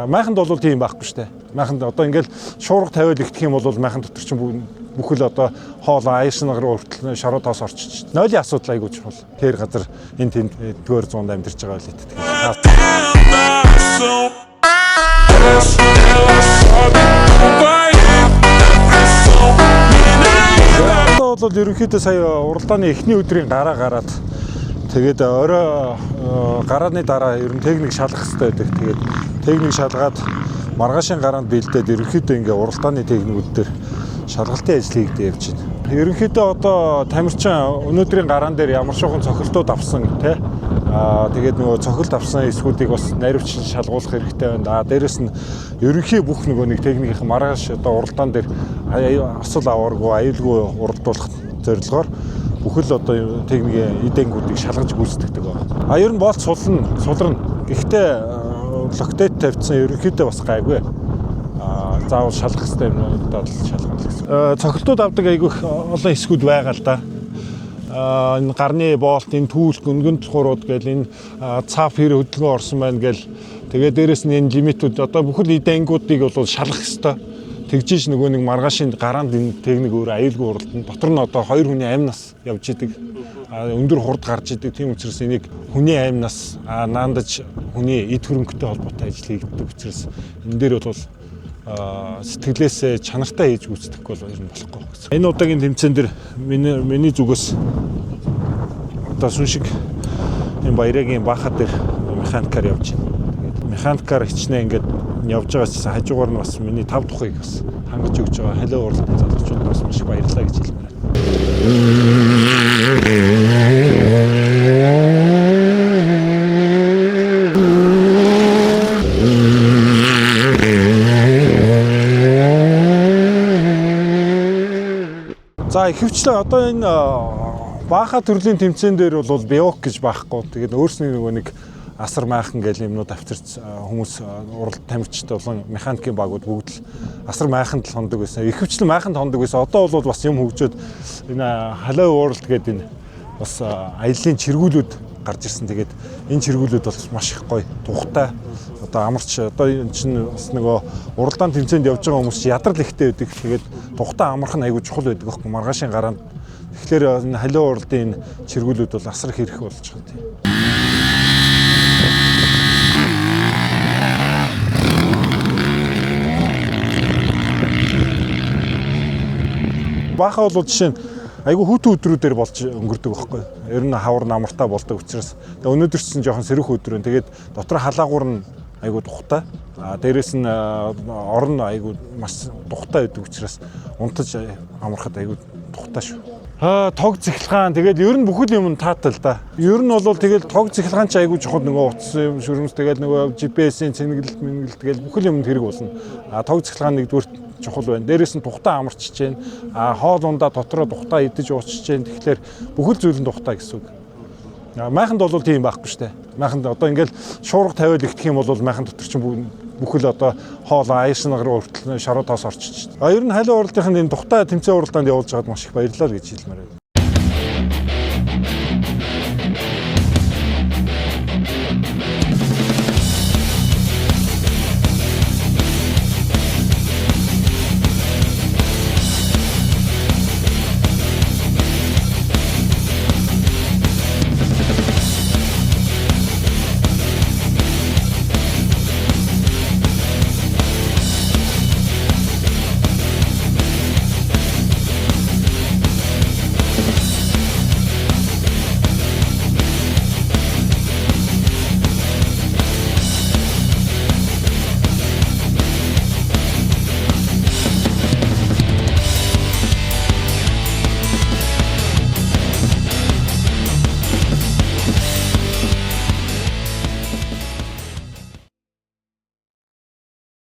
Майханд бол тийм байхгүй шүү дээ. Майханд одоо ингээл шуурга тавиад ихтэх юм бол майхан дотор чинь бүхэл одоо хоол аяшнаг руу хүртэл шороо тоос орчиж. Нойлын асуудал айгуу чухал. Тэр газар энэ тэнд дгээр зуунд амьдарч байгаа л итгэдэг. Одоо бол ерөнхийдөө сая уралдааны эхний өдрийн гараа гараад тэгээд орой гарааны дараа ер нь техник шалгах хэрэгтэй байдаг. Тэгээд техник шалгаад маргаашийн гараанд бэлдээд ерөнхийдөө ингээ уралдааны техникүүд дээр шалгалтын ажил хийгдэж явж байна. Ерөнхийдөө одоо тамирчин өнөөдрийн гараан дээр ямар шохон цохилтууд авсан тий. Тэгээд нөгөө цохилт авсан эсгүүдийг бас наривчлан шалгуулах хэрэгтэй байна. Дээрэс нь ерөнхий бүх нөгөө нэг техникийн маргааш одоо уралдаан дээр асал авааргүй аюулгүй уралдуулах зорилгоор бүхэл одоо техникийн эдэнгүүдийг шалгаж гүйцэтгэдэг байна. Ер нь болт сулрна. Гэхдээ локтет тавьсан ерөнхийдөө бас гайгүй. Заавал шалгах хэрэгтэй юмудад шалгана гэсэн. Цохилтууд авдаг айгүй олон эсгүүд байгаа л да. Энэ гарны болт, энэ түүх, гүнгэн цухрууд гэл энэ цаав хэр хөдөлгөөн орсон байна гэл тэгээд дээрэс нь энэ лимитүүд одоо бүхэл эдэнгүүдийг бол шалгах хэрэгтэй. Тэгжиж нөгөө нэг маргаашийн гараанд энэ техник өөр аюулгүй уралдан дотор нь одоо 2 хүний амь нас явж идэг. Өндөр хурд гарч идэг. Тийм учраас энийг хүний амь нас наандаж хүний эд хөрөнгөтэй холбоотой ажил хийгддэг учраас энэ дээр бол сэтгэлээсээ чанартай хийж гүйцэтгэхгүй бол ер нь болохгүй гэсэн. Энэ удаагийн тэмцээн дээр миний зүгээс одоо сүн шиг энэ баярагийн баахад дээр механикаар явж байна. Тэгээд механикаар хичнээн ингээд явж байгаас хажуугаар нь бас миний 5 тухыг бас хангаж өгч байгаа халиу урлагийн залуучууд бас маш баярлалаа гэж хэлмээр байна. За ихэвчлэн одоо энэ бааха төрлийн тэмцээн дээр бол биок гэж байхгүй. Тэгээд өөрсний нөгөө нэг асар майхан гэл юмнууд авчирч хүмүүс уралд тамирчтай болон механикийн багууд бүгд л асар майханд л хондог байсан. Ихэвчлэн майханд хондог байсан. Одоо бол бас юм хөгжөөд энэ халиу уралд гэдэг энэ бас аяллаа чиргүүлүүд гарч ирсэн. Тэгээд энэ чиргүүлүүд бол маш их гоё, тухтай. Одоо амарч одоо энэ чинь бас нөгөө уралдаан тэмцээнд явж байгаа хүмүүс ядрал ихтэй байдаг. Тэгээд тухтай амарх нь айгүй чухал байдаг байхгүй маргаашийн гараанд. Тэгэхээр энэ халиу уралдын энэ чиргүүлүүд бол асар их хэрэг болж байгаа тийм. Бааха бол жишээ нь айгүй хүүтэн өдрүүдээр болж өнгөрдөг байхгүй. Ер нь хавар намартай болдог учраас өнөөдөр ч жоохон сэрэх өдөр. Тэгээд дотор халаагуур нь айгүй тухтай. Дээрээс нь орон айгүй маш тухтай байдаг учраас унтаж амархад айгүй тухтай шүү. Тог цэглэгаан тэгээд ер нь бүхэл юм таатай л да. Ер нь бол тэгээд тог цэглэгаан ч айгүй чухал нөгөө утас юм шүрмэс тэгээд нөгөө GPS-ийн цэнгэлэлт мэнгэлэлт тэгээд бүхэл юм хэрэг болно. Тог цэглэгаан нэгдүгээр чухал байна. Дээрээс нь тухтай амарчж байна. Хоол ундаа дотроо тухтай идэж уучж байна. Тэгэхээр бүхэл зүйл нь тухтай гэсэн үг. Майханд бол тийм байхгүй шүү дээ. Майханд одоо ингээл шуурга тавиад ихтэх юм бол майхан дотор чинь бүхэл одоо хоол аяшнаг руу хүртэл шороо тоос орчиж. Ер нь халиу уралдын энэ тухтай тэмцээн уралдаанд явуулж байгаад маш их баярлалаа гэж хэлмээр байна.